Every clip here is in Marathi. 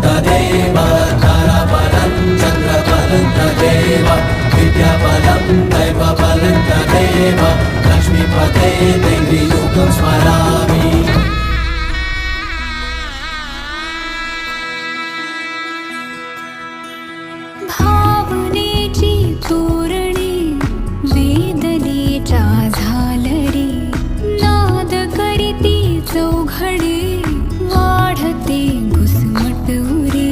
तदेव ताराबलं चन्द्रबलं तदेव विद्याबलं दैवबलं तदेव लक्ष्मीपते देवी युगं स्मरामि। भावनेची तोरणे वेदनेच्या झालरे नाद करीती चौघडे वाढते घुसमटुरे।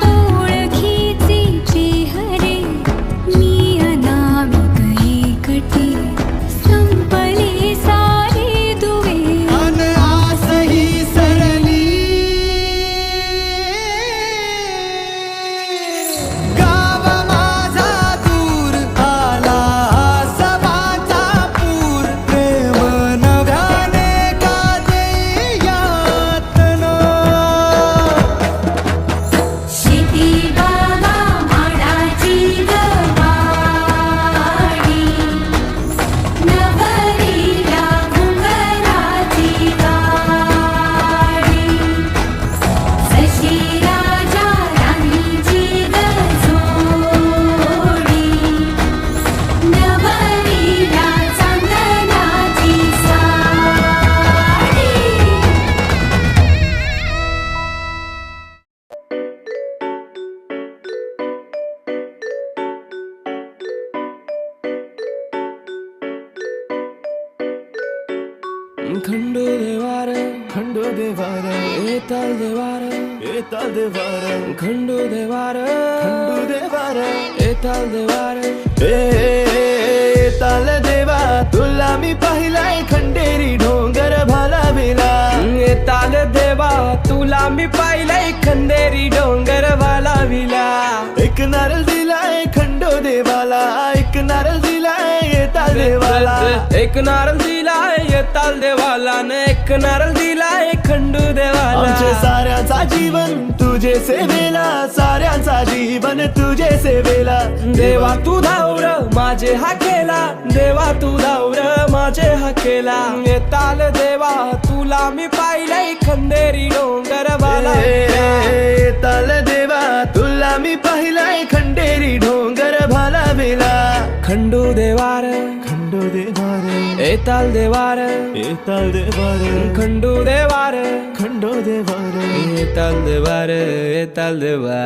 ओळखीचे चेहरे मी अनामिक एकटे संपले सारे दुवे खंडो देवार एताल देवार खंडो देवार एताल देवार ताल देवा तुला मी पाहिलाय खंडेरी डोंगर भालाविला। एताल देवा तुला मी पाहिलंय खंडेरी डोंगर भालाविला। एक नारळ दिलाय खंडो देवाला, एक नारळ दिलाय येताल देवाला। एक नारळ दिलाय येताल देवाला न एक नारळ दिलाय खंडू देवाला। आमचे साऱ्यांचा जीवन तुझे सेवेला, साऱ्यांचा जीवन तुझे सेवेला। देवा तू धावर माझे हाकेला, देवा तू धावर माझे हाकेला। येताल देवा तुला मी पाहिलंय खंडेरी डोंगर भाला। ताल देवा तुला मी पाहिलाय खंडेरी डोंगर भालाविला। खंडू देवार एताल देवार खंडू देवार एताल देवार एताल देवा।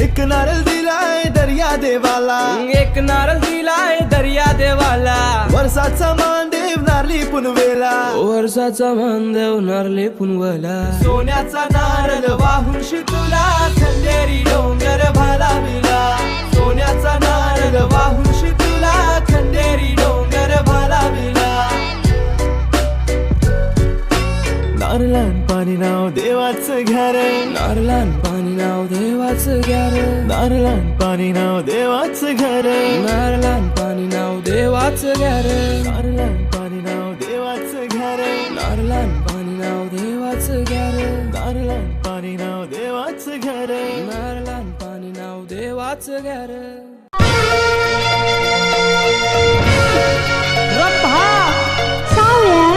एक नारळ दिलाय दर्या देवाला, एक नारळ दिलाय दर्या देवाला। वर्षाचा मानदेव नारली पुनवेला, वर्षाचा मानदेव नारली पुनवला। सोन्याचा नारळ वाहून शितुला खंडेरी डोंगर भालाविला। सोन्याचा नारळ वाहून शितुला खंडेरी डोंगर भालाविला। नारळान पाणी नाव देवाचं घ्या रे, नारळान पाणी नाव देवाचं घ्या रे, नारळान पाणी नाव देवाचं घ्या रे, नारळान पाणी नाव देवाचं घ्या रे, नारळान पाणी नाव देवाचं घ्या रे, नारळान पाणी नाव देवाचं घ्या रे, नारळान पाणी नाव देवाचं घ्या रे, नारळान पाणी नाव देवाचं घ्या रे। सावळ्या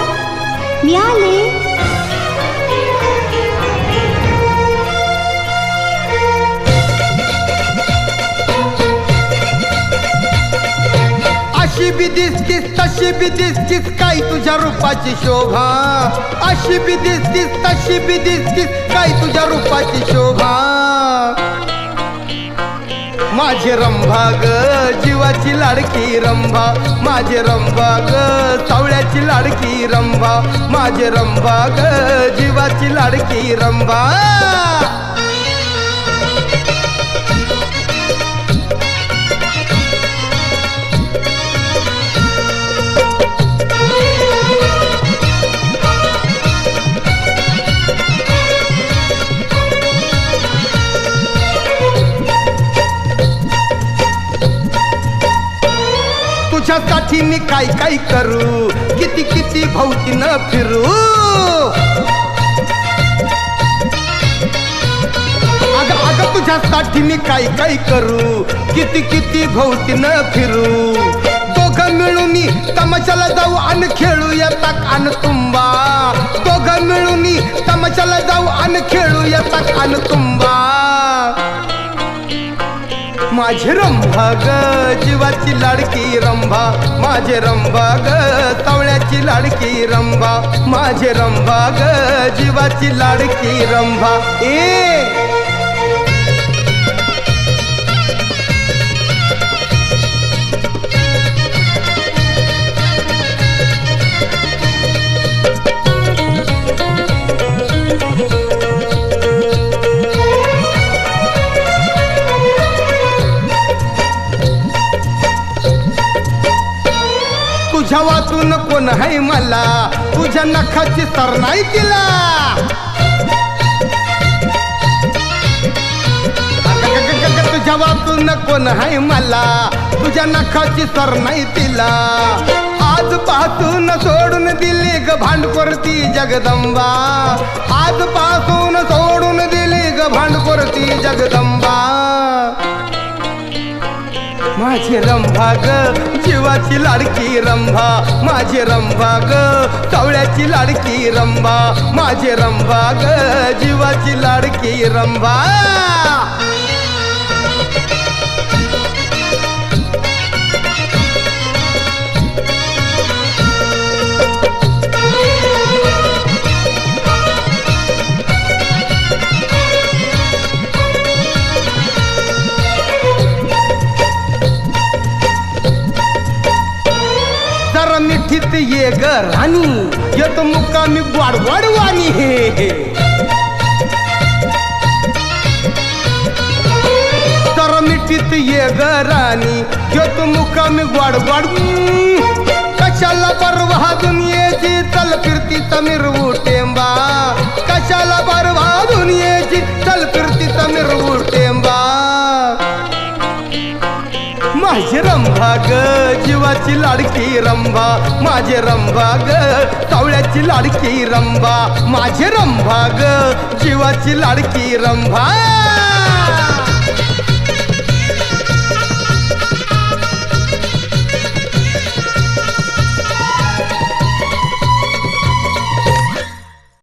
मी आले। अशी बी दिसतीस तशी बी दिसतीस काय तुझ्या रूपाची शोभा। अशी बी दिसतीस तशी बी दिसतीस काय तुझ्या रूपाची शोभा। माझे रंभा ग जीवाची लाडकी रंभा, माझे रंभा ग सावळ्याची लाडकी रंभा, माझे रंभा ग जीवाची लाडकी रंभा। तुझ्यासाठी मी काय काय करू, किती किती भोवती न फिरू। अगं अगं तुझ्यासाठी मी काय काय करू, किती किती भोवती न फिरू। दोघं मिळून तमाशाला जाऊ आणि खेळूया ताक अन तुंबा दोघं मिळून तमाशाला जाऊ आणि खेळूया ताक अन तुंबा माझे रंभा ग जीवाची लाडकी रंभा माझे रंभा ग सावळ्याची लाडकी रंभा माझे रंभा ग जीवाची लाडकी रंभा तुझ्या वाचून कोण आहे मला तुझ्या नखाची सर नाही तिला तुझ्या वाचून कोण आहे मला तुझ्या नखाची सर नाही तिला आजपासून सोडून दिली ग भांडकोरती जगदंबा आजपासून सोडून दिली ग भांडकोरती जगदंबा माझे रंभा ग जीवाची लाडकी रंभा माझे रंभा ग सावळ्याची लाडकी रंभा माझे रंभा ग जीवाची लाडकी रंभा मिठीत ये ग राणी येतो मुक्कामी वाडवाडवाणी हे तर मिठीत ये ग राणी येतो मुक्कामी वाडवाड कशाला परवा दुनियेची चल फिरती समीर उटेंबा कशाला परवा दुनियेची चल फिरती समीर उटेंबा माझे रंभा ग जीवाची लाडकी रंभा माझे रंभा ग सावळ्याची लाडकी रंभा माझे रंभा ग जीवाची लाडकी रंभा